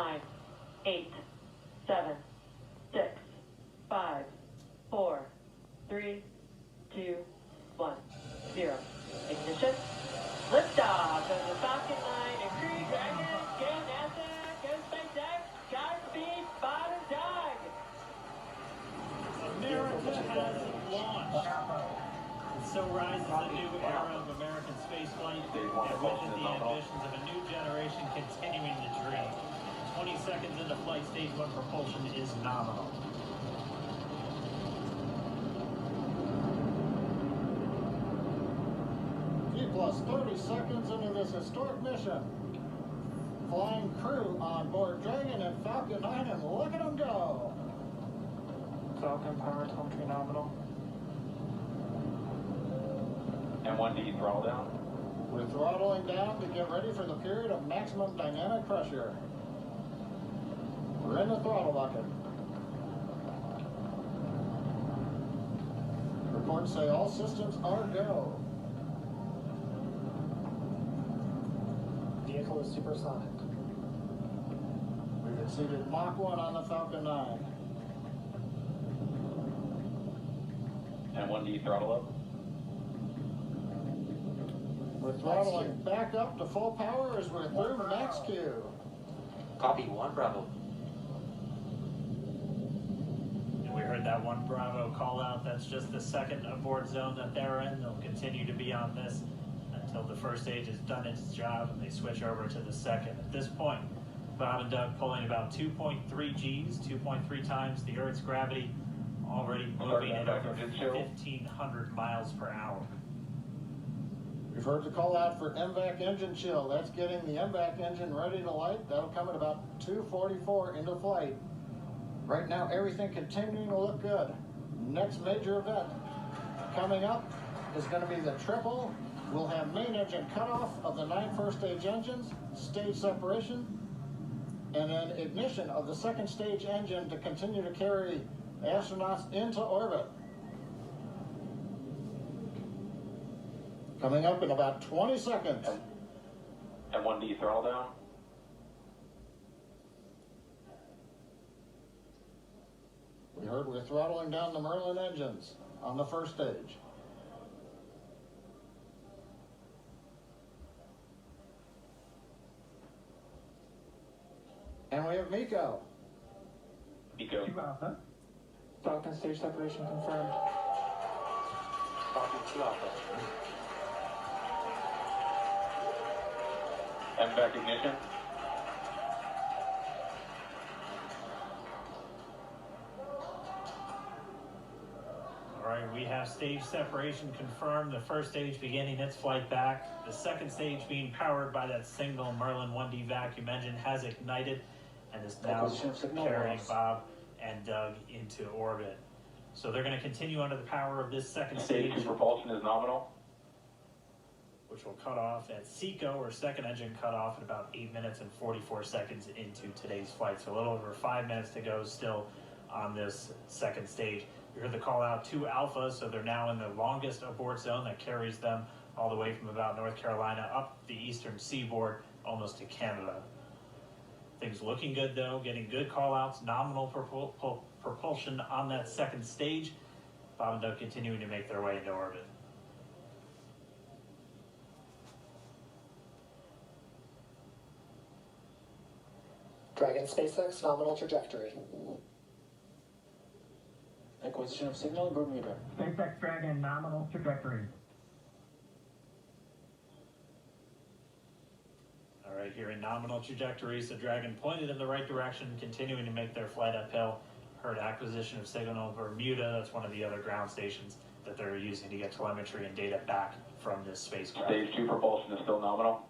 9, 8, 7, 6, 5, 4, 3, 2, 1, 0. Ignition. Liftoff of the Falcon 9 and Crew Dragon. Go NASA, go SpaceX, Godspeed, Bob and Doug. America has launched. And so rises a new era of American spaceflight, and with it the ambitions of a new generation continuing the dream. 20 seconds into flight, stage 1 propulsion is nominal. Plus 30 seconds into this historic mission. Flying crew on board Dragon and Falcon 9, and look at them go. Falcon power telemetry nominal. And 1D throttle down. We're throttling down to get ready for the period of maximum dynamic pressure. We're in the throttle bucket. Reports say all systems are go. Vehicle is supersonic. We've exceeded Mach 1 on the Falcon 9. And 1D throttle up. We're throttling back up to full power as we're through max Q. Copy 1 Bravo. And we heard that 1 Bravo call out. That's just the second abort zone that they're in. They'll continue to be on this until the first stage has done its job and they switch over to the second. At this point, Bob and Doug pulling about 2.3 Gs, 2.3 times the Earth's gravity, already moving at over 1,500 miles per hour. We've heard the call out for MVAC engine chill. That's getting the MVAC engine ready to light. That'll come at about 2:44 into flight. Right now, everything continuing to look good. Next major event coming up is going to be the triple. We'll have main engine cutoff of the 9 first stage engines, stage separation, and then ignition of the second stage engine to continue to carry astronauts into orbit. Coming up in about 20 seconds. And 1D throttle down. We heard we're throttling down the Merlin engines on the first stage. And we have Miko. Miko. 2 Alpha. Falcon stage separation confirmed. Falcon 2 Alpha. MVAC ignition. All right, we have stage separation confirmed. The first stage beginning its flight back. The second stage being powered by that single Merlin 1D vacuum engine has ignited and is now carrying Bob and Doug into orbit. So they're going to continue under the power of this second Stage stage, 2 propulsion is nominal. which will cut off at SECO, or second engine cut off, at about 8 minutes and 44 seconds into today's flight. So a little over 5 minutes to go still on this second stage. You heard the call out 2 Alpha, so they're now in the longest abort zone that carries them all the way from about North Carolina up the eastern seaboard almost to Canada. Things looking good though, getting good call outs, nominal propulsion on that second stage. Bob and Doug continuing to make their way into orbit. Dragon SpaceX nominal trajectory. Acquisition of signal in Bermuda. SpaceX Dragon nominal trajectory. All right, here in nominal trajectories, the Dragon pointed in the right direction, continuing to make their flight uphill. Heard acquisition of signal in Bermuda. That's one of the other ground stations that they're using to get telemetry and data back from this spacecraft. Stage 2 propulsion is still nominal.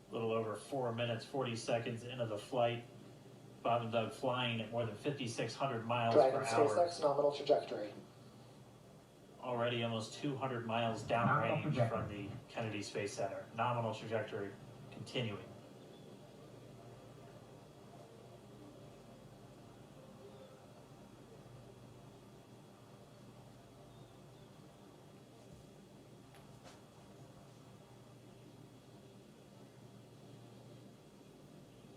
A little over 4 minutes, 40 seconds into the flight. Bob and Doug flying at more than 5,600 miles Dragon per hour. SpaceX nominal trajectory. Already almost 200 miles Nominal downrange trajectory. from the Kennedy Space Center. Nominal trajectory continuing.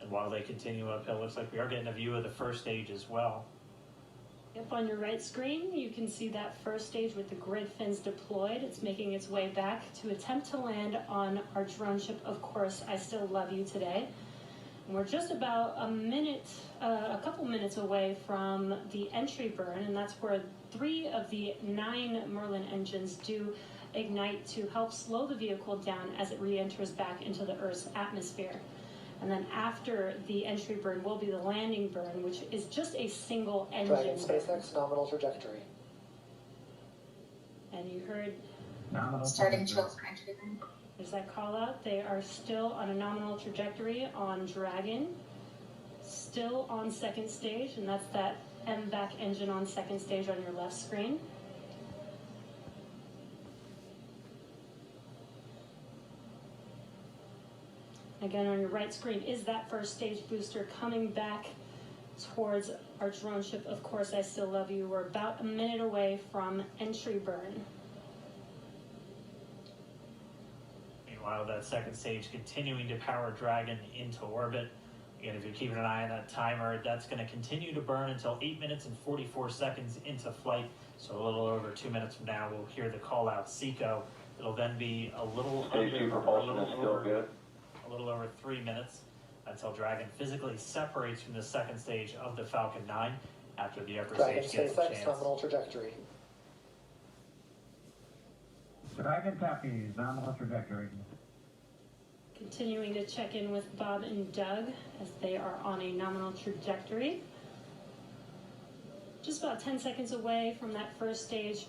And while they continue uphill, looks like we are getting a view of the first stage as well. Yep, on your right screen, you can see that first stage with the grid fins deployed. It's making its way back to attempt to land on our drone ship, Of Course I Still Love You today. And we're just about a couple minutes away from the entry burn, and that's where 3 of the 9 Merlin engines do ignite to help slow the vehicle down as it re-enters back into the Earth's atmosphere. And then after the entry burn will be the landing burn, which is just a single engine. Dragon SpaceX nominal trajectory. And you heard Nominal Starting trajectory. chill for entry burn. there's that call out. They are still on a nominal trajectory on Dragon, still on second stage, and that's that MVAC engine on second stage on your left screen. Again, on your right screen is that first stage booster coming back towards our drone ship, Of Course I Still Love You. We're about a minute away from entry burn. Meanwhile, that second stage continuing to power Dragon into orbit. Again, if you're keeping an eye on that timer, that's going to continue to burn until 8 minutes and 44 seconds into flight. So a little over 2 minutes from now, we'll hear the call out SECO. It'll then be a little Stage 2 propulsion is still good. a little over 3 minutes until Dragon physically separates from the second stage of the Falcon 9 after the upper Dragon stage gets a SpaceX chance. nominal trajectory. Dragon copies. Nominal trajectory. Continuing to check in with Bob and Doug as they are on a nominal trajectory. Just about 10 seconds away from that first stage.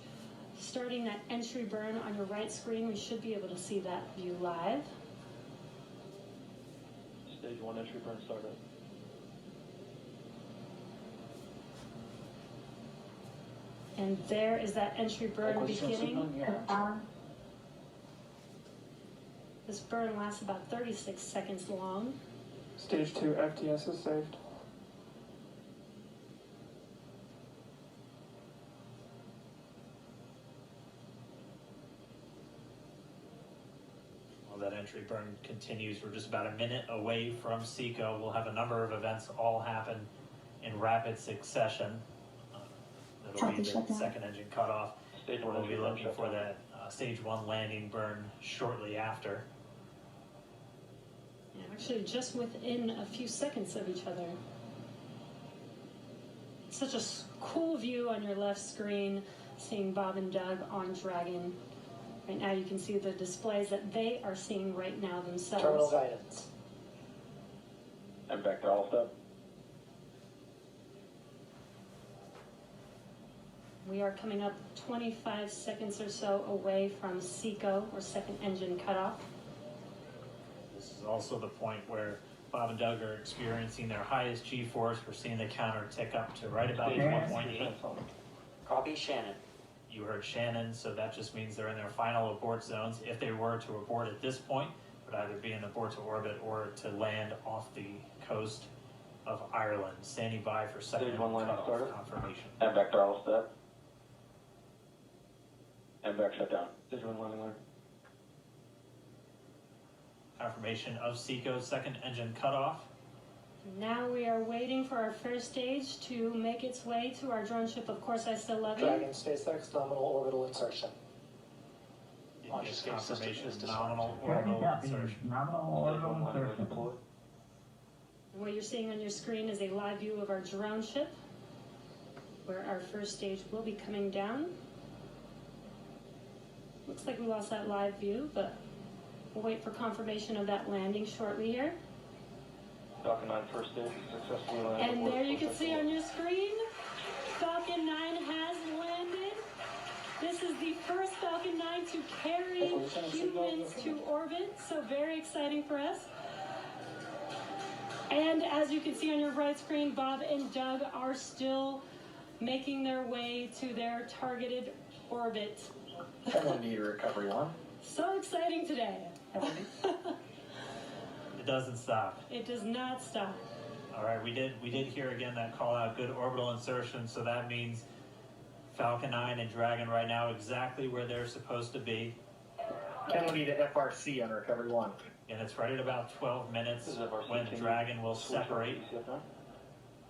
Starting that entry burn on your right screen, we should be able to see that view live. Stage 1 entry burn started. And there is that entry burn Acquisition beginning. signal, yeah. This burn lasts about 36 seconds long. Stage 2 FTS is saved. While that entry burn continues, we're just about a minute away from SECO. We'll have a number of events all happen in rapid succession. That'll be the second engine cutoff. Stage 1 We'll be entry burn looking for shutdown. that stage 1 landing burn shortly after. Yeah, actually, just within a few seconds of each other. Such a cool view on your left screen, seeing Bob and Doug on Dragon. Right now, you can see the displays that they are seeing right now themselves. Terminal guidance. And back to all step. We are coming up 25 seconds or so away from SECO, or second engine cutoff. This is also the point where Bob and Doug are experiencing their highest G-force. We're seeing the counter tick up to right about Stage 1.8. Copy Shannon. You heard Shannon, so that just means they're in their final abort zones. If they were to abort at this point, it would either be an abort to orbit or to land off the coast of Ireland. Standing by for second Stage 1 landing cutoff started. confirmation. And back to all step. And back shutdown. Stage 1 landing line. Confirmation of SECO's second engine cutoff. Now we are waiting for our first stage to make its way to our drone ship, Of Course I Still Love You. Dragon SpaceX nominal orbital insertion. Launch escape system Confirmation is of disarmed. nominal Dragon orbital copies. insertion. Nominal Stage 1 orbital landing line insertion. deployed. And what you're seeing on your screen is a live view of our drone ship, where our first stage will be coming down. Looks like we lost that live view, but we'll wait for confirmation of that landing shortly here. Falcon 9 first stage successfully landed. And there you can see on your screen, Falcon 9 has landed. This is the first Falcon 9 to carry humans to orbit, so very exciting for us. And as you can see on your right screen, Bob and Doug are still making their way to their targeted orbit. M1D to recovery 1. So exciting today. It doesn't stop. It does not stop. All right, we did hear again that call out, good orbital insertion, so that means Falcon 9 and Dragon right now exactly where they're supposed to be. M1D to FRC on recovery 1. And it's right at about 12 minutes This is FRC. when Can you Dragon will switch over to separate. ECF?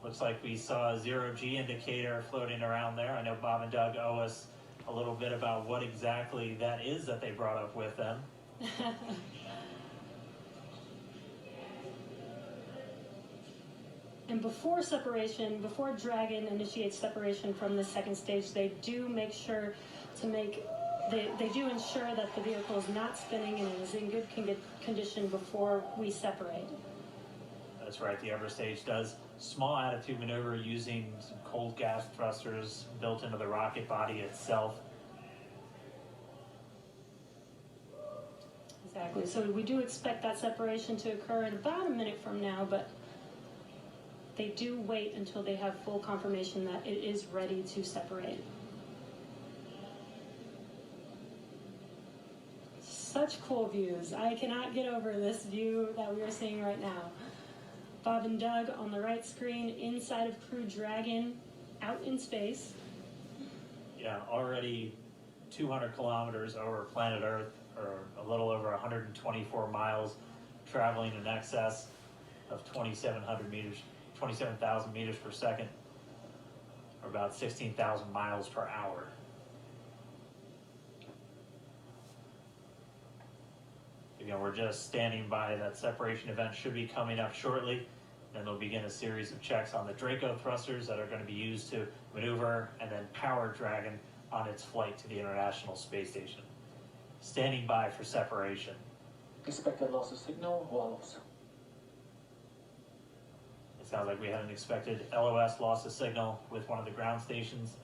Looks like we saw a zero-G indicator floating around there. I know Bob and Doug owe us a little bit about what exactly that is that they brought up with them. And before separation, before Dragon initiates separation from the second stage, they do make sure to they do ensure that the vehicle is not spinning and is in good condition before we separate. That's right, the upper stage does small attitude maneuver using some cold gas thrusters built into the rocket body itself. Exactly. So we do expect that separation to occur in about a minute from now, but they do wait until they have full confirmation that it is ready to separate. Such cool views. I cannot get over this view that we are seeing right now. Bob and Doug on the right screen, inside of Crew Dragon, out in space. Yeah, already 200 kilometers over planet Earth, or a little over 124 miles, traveling in excess of 2,700 meters. 27,000 meters per second, or about 16,000 miles per hour. Again, we're just standing by. That separation event should be coming up shortly. Then they'll begin a series of checks on the Draco thrusters that are going to be used to maneuver and then power Dragon on its flight to the International Space Station. Standing by for separation. Expected loss of signal, walls. It sounds like we had an expected LOS, loss of signal, with one of the ground stations.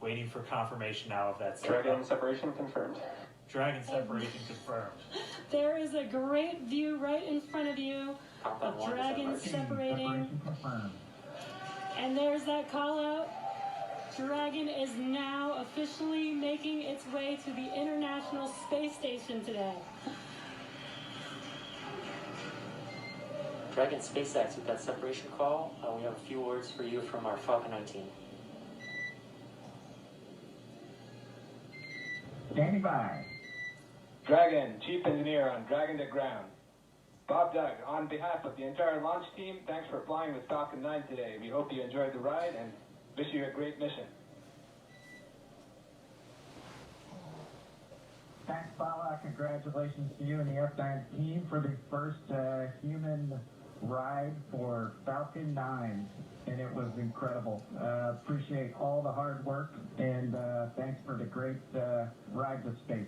Waiting for confirmation now of that signal. Dragon separation confirmed. Dragon separation confirmed. There is a great view right in front of you of Dragon separating. Separation confirmed. And there's that call out. Dragon is now officially making its way to the International Space Station today. Dragon SpaceX with that separation call. We have a few words for you from our Falcon 9 team. Standing by. Dragon, Chief Engineer on Dragon to Ground. Bob Doug, on behalf of the entire launch team, thanks for flying with Falcon 9 today. We hope you enjoyed the ride and wish you a great mission. Thanks, Bala. Congratulations to you and the F9 team for the first human ride for Falcon 9. And it was incredible. Appreciate all the hard work and thanks for the great ride to space.